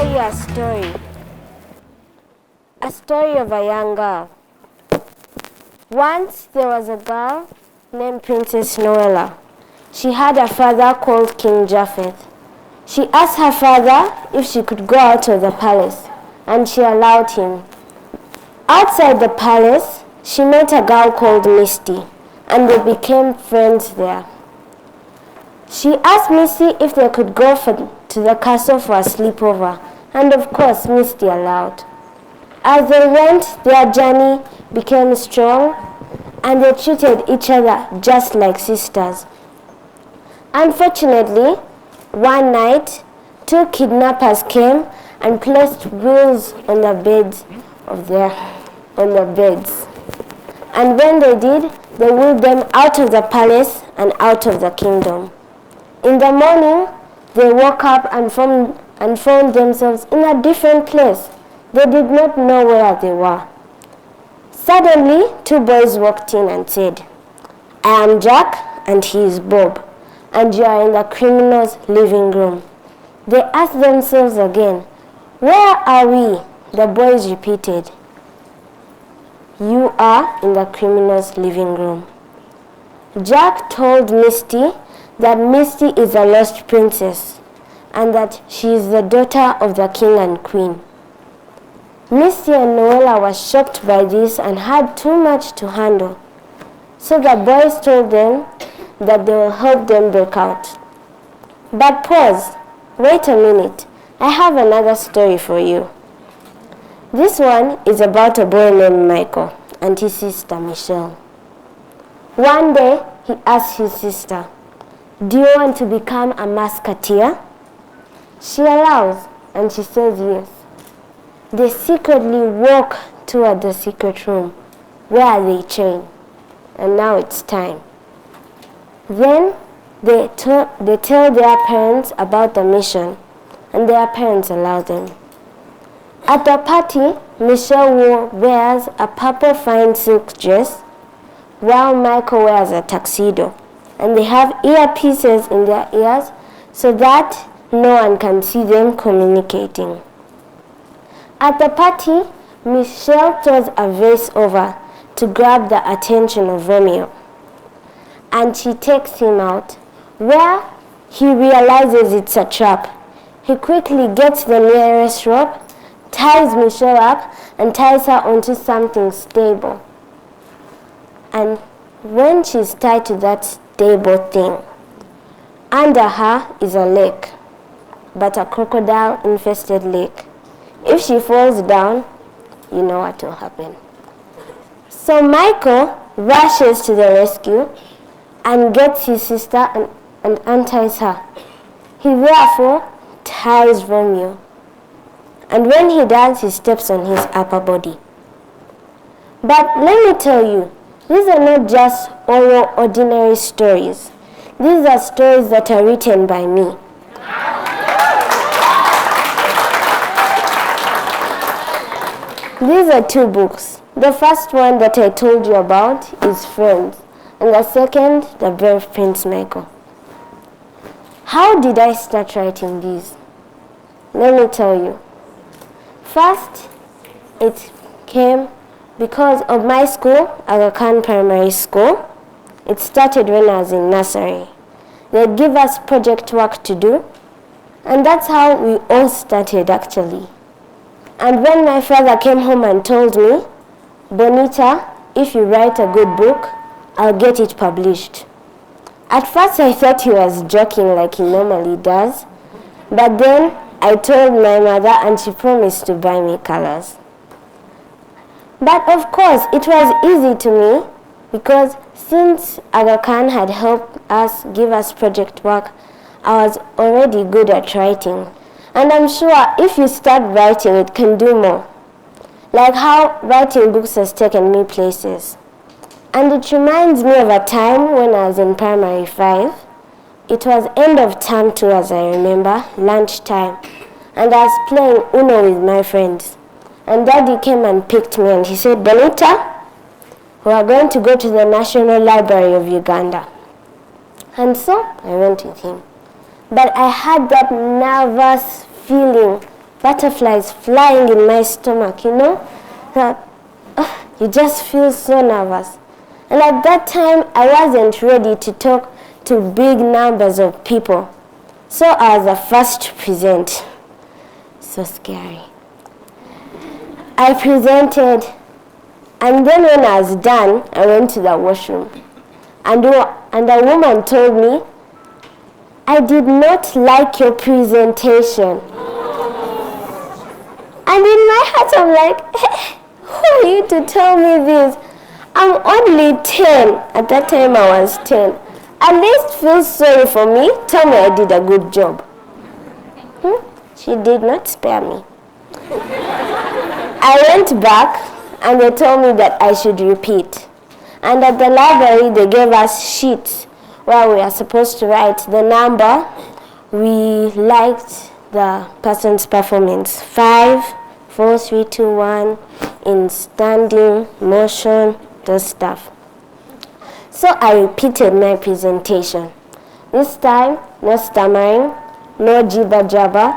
tell you a story. A story of a young girl. Once there was a girl named Princess Noella. She had a father called King Japheth. She asked her father if she could go out of the palace, and she allowed him. Outside the palace, she met a girl called Misty, and they became friends there. She asked Misty if they could go to the castle for a sleepover, and of course Misty allowed. As they went, their journey became strong, and they treated each other just like sisters. Unfortunately, one night, two kidnappers came and placed rules on the beds. And when they did, they wheeled them out of the palace and out of the kingdom. In the morning, they woke up and found themselves in a different place. They did not know where they were. Suddenly, two boys walked in and said, "I am Jack and he is Bob, and you are in the criminal's living room." They asked themselves again, "Where are we?" The boys repeated, "You are in the criminal's living room." Jack told Misty that Misty is a lost princess and that she is the daughter of the king and queen. Misty and Noella were shocked by this and had too much to handle. So the boys told them that they will help them break out. But pause, wait a minute, I have another story for you. This one is about a boy named Michael and his sister Michelle. One day, he asked his sister, "Do you want to become a musketeer?" She allows, and she says yes. They secretly walk toward the secret room where they train, and now it's time. Then they tell their parents about the mission, and their parents allow them. At the party, Michelle wears a purple fine silk dress, while Michael wears a tuxedo, and they have earpieces in their ears so that no one can see them communicating. At the party, Michelle throws a vase over to grab the attention of Romeo, and she takes him out, where he realizes it's a trap. He quickly gets the nearest rope, ties Michelle up, and ties her onto something stable. And when she's tied to that stable thing, under her is a lake, but a crocodile-infested lake. If she falls down, you know what will happen. So Michael rushes to the rescue and gets his sister and unties her. He therefore ties Romeo. And when he does, he steps on his upper body. But let me tell you, these are not just ordinary stories. These are stories that are written by me. These are two books. The first one that I told you about is Friends, and the second, The Brave Prince Michael. How did I start writing these? Let me tell you. First, it came because of my school, Aga Khan Primary School. It started when I was in nursery. They'd give us project work to do, and that's how we all started actually. And when my father came home and told me, "Bonita, if you write a good book, I'll get it published." At first I thought he was joking like he normally does, but then I told my mother and she promised to buy me colors. But of course it was easy to me because since Aga Khan had helped us give us project work, I was already good at writing. And I'm sure if you start writing, it can do more. Like how writing books has taken me places. And it reminds me of a time when I was in primary 5. It was end of term 2 as I remember, lunchtime. And I was playing Uno with my friends. And Daddy came and picked me and he said, "Bonita, we are going to go to the National Library of Uganda." And so I went with him. But I had that nervous feeling butterflies flying in my stomach, that you just feel so nervous. And at that time, I wasn't ready to talk to big numbers of people. So I was the first to present. So scary. I presented, and then when I was done, I went to the washroom. And a woman told me, "I did not like your presentation." And in my heart, I'm like, hey, who are you to tell me this? I'm only 10. At that time, I was 10. At least feel sorry for me. Tell me I did a good job. She did not spare me. I went back and they told me that I should repeat. And at the library, they gave us sheets where we are supposed to write the number we liked the person's performance. 5, 4, 3, 2, 1, in standing, motion, those stuff. So I repeated my presentation. This time, no stammering, no jibber-jabber,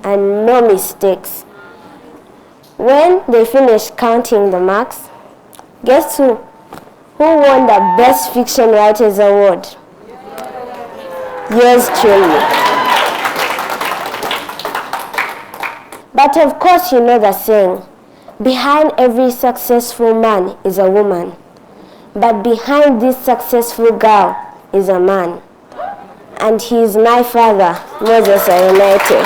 and no mistakes. When they finished counting the marks, guess who won the Best Fiction Writers Award? Yours truly. But of course you know the saying, behind every successful man is a woman, but behind this successful girl is a man. And he is my father, Moses Arinaitwe.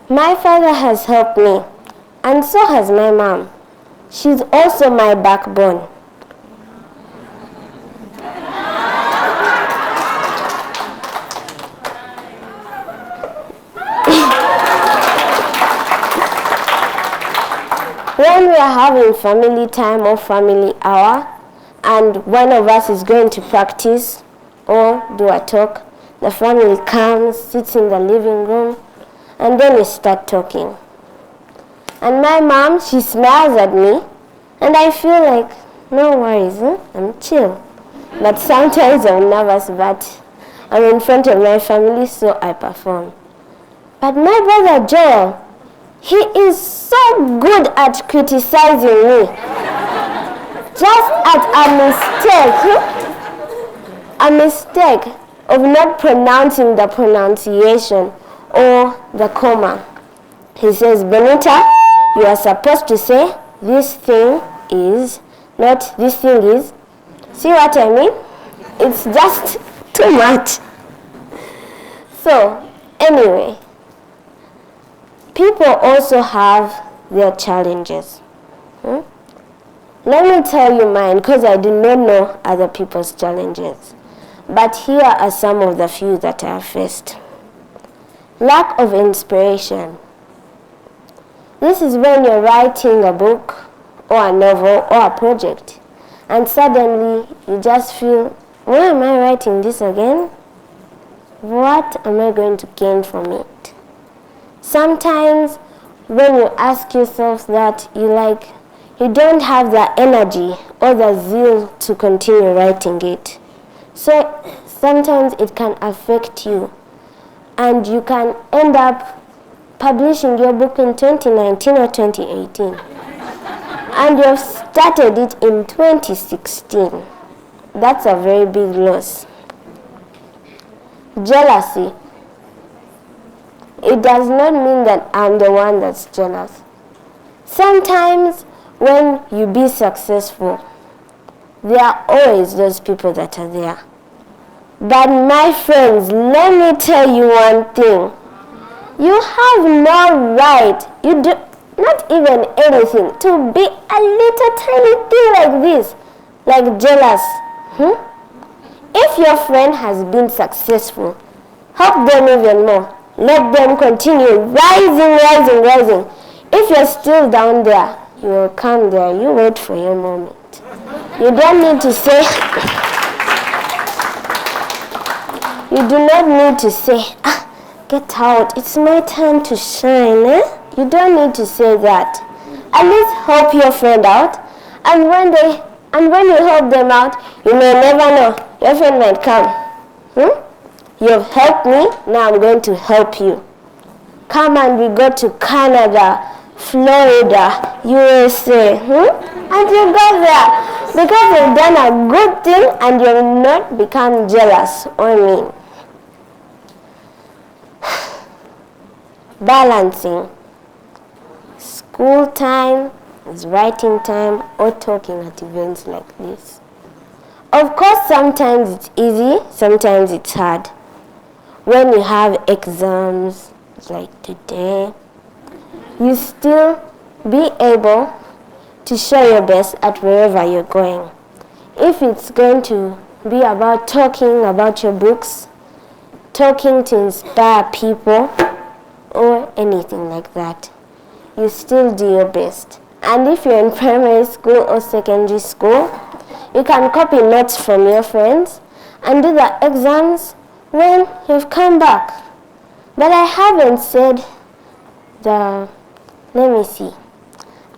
My father has helped me, and so has my mom. She's also my backbone. When we are having family time or family hour, and one of us is going to practice or do a talk, the family comes, sits in the living room, and then we start talking. And my mom, she smiles at me, and I feel like, no worries, I'm chill. But sometimes I'm nervous, but I'm in front of my family, so I perform. But my brother Joel, he is so good at criticizing me. Just at a mistake of not pronouncing the pronunciation or the comma. He says, "Bonita, you are supposed to say this thing is, not this thing is." See what I mean? It's just too much. So, anyway, people also have their challenges. Let me tell you mine, because I do not know other people's challenges. But here are some of the few that I have faced. Lack of inspiration. This is when you're writing a book or a novel or a project, and suddenly you just feel, why am I writing this again? What am I going to gain from it? Sometimes when you ask yourself that, you don't have the energy or the zeal to continue writing it. So sometimes it can affect you, and you can end up publishing your book in 2019 or 2018. And you've started it in 2016. That's a very big loss. Jealousy. It does not mean that I'm the one that's jealous. Sometimes when you be successful, there are always those people that are there. But my friends, let me tell you one thing. You have no right, you do not even anything, to be a little tiny thing like this, like jealous. If your friend has been successful, help them even more. Let them continue rising. If you're still down there, you will come there. You wait for your moment. You don't need to say, you do not need to say, get out, it's my time to shine. You don't need to say that. At least help your friend out. And when they And when you help them out, you may never know. Your friend might come. You've helped me, now I'm going to help you. Come and we go to Canada, Florida, USA. And you go there because you've done a good thing and you've not become jealous or mean. Balancing. School time is writing time or talking at events like this. Of course, sometimes it's easy, sometimes it's hard. When you have exams like today, you still be able to show your best at wherever you're going. If it's going to be about talking about your books, talking to inspire people, or anything like that, you still do your best. And if you're in primary school or secondary school, you can copy notes from your friends and do the exams when you've come back. But I haven't said I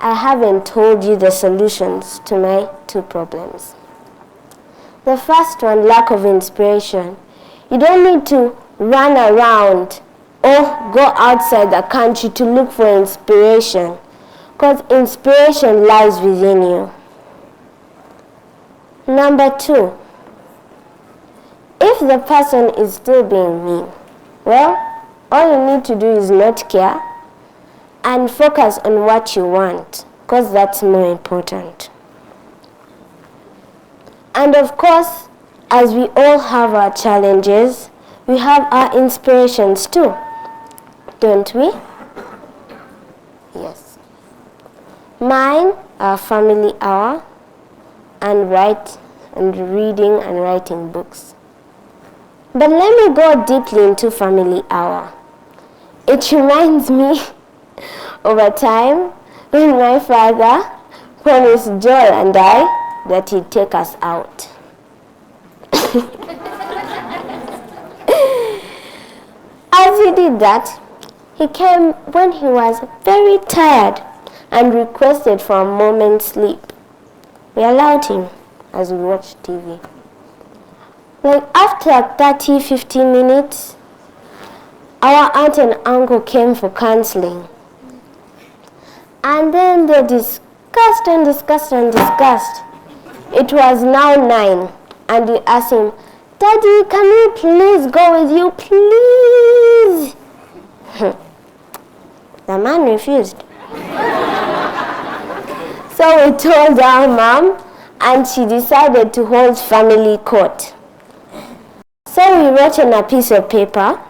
haven't told you the solutions to my 2 problems. The first one, lack of inspiration. You don't need to run around or go outside the country to look for inspiration, because inspiration lies within you. Number 2, if the person is still being mean, well, all you need to do is not care and focus on what you want, because that's more important. And of course, as we all have our challenges, we have our inspirations too, don't we? Yes. Mine are family hour and reading and writing books. But let me go deeply into family hour. It reminds me of a time when my father promised Joel and I that he'd take us out. As he did that, he came when he was very tired and requested for a moment's sleep. We allowed him as we watched TV. Like after 30-15 minutes, our aunt and uncle came for counseling. And then they discussed and discussed and discussed. It was now 9, and we asked him, "Daddy, can we please go with you, please?" The man refused. So we told our mom, and she decided to hold family court. So we wrote on a piece of paper,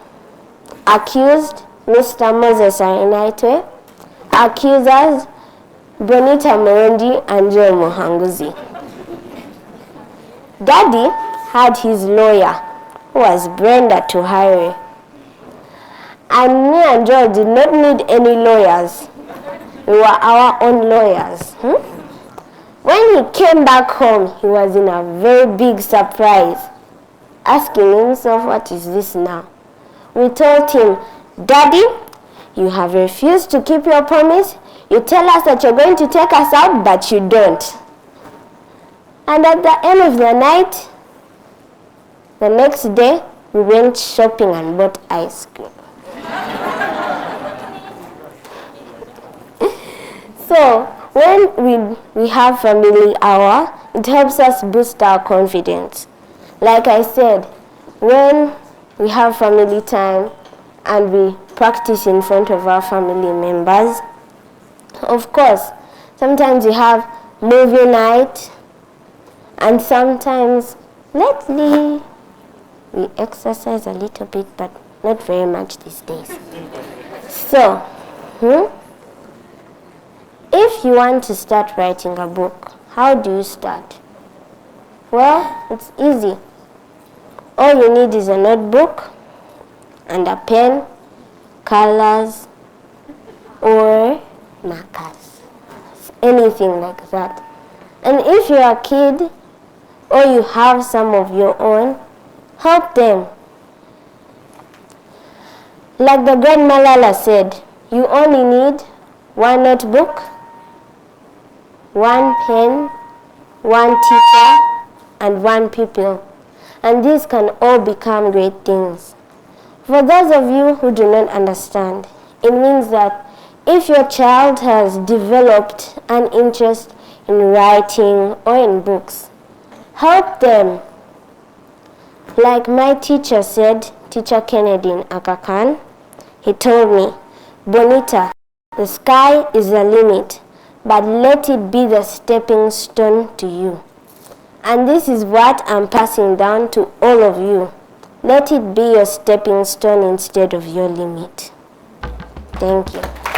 accused Mr. Moses Arinaitwe, accusers Bonita Murungi and Joel Muhanguzi. Daddy had his lawyer, who was Brenda Tuhari. And me and Joel did not need any lawyers. We were our own lawyers. When he came back home, he was in a very big surprise, asking himself, what is this now? We told him, "Daddy, you have refused to keep your promise. You tell us that you're going to take us out, but you don't." And at the end of the night, the next day, we went shopping and bought ice cream. So, when we have family hour, it helps us boost our confidence. Like I said, when we have family time and we practice in front of our family members, of course, sometimes we have movie night, and sometimes, lately, we exercise a little bit, but not very much these days. So, if you want to start writing a book, how do you start? Well, it's easy. All you need is a notebook and a pen, colors, or markers, anything like that. And if you're a kid or you have some of your own, help them. Like the great Malala said, you only need one notebook, one pen, one teacher, and one pupil. And these can all become great things. For those of you who do not understand, it means that if your child has developed an interest in writing or in books, help them. Like my teacher said, Teacher Kennedy in Aga, he told me, Bonita, the sky is the limit, but let it be the stepping stone to you. And this is what I'm passing down to all of you. Let it be your stepping stone instead of your limit. Thank you.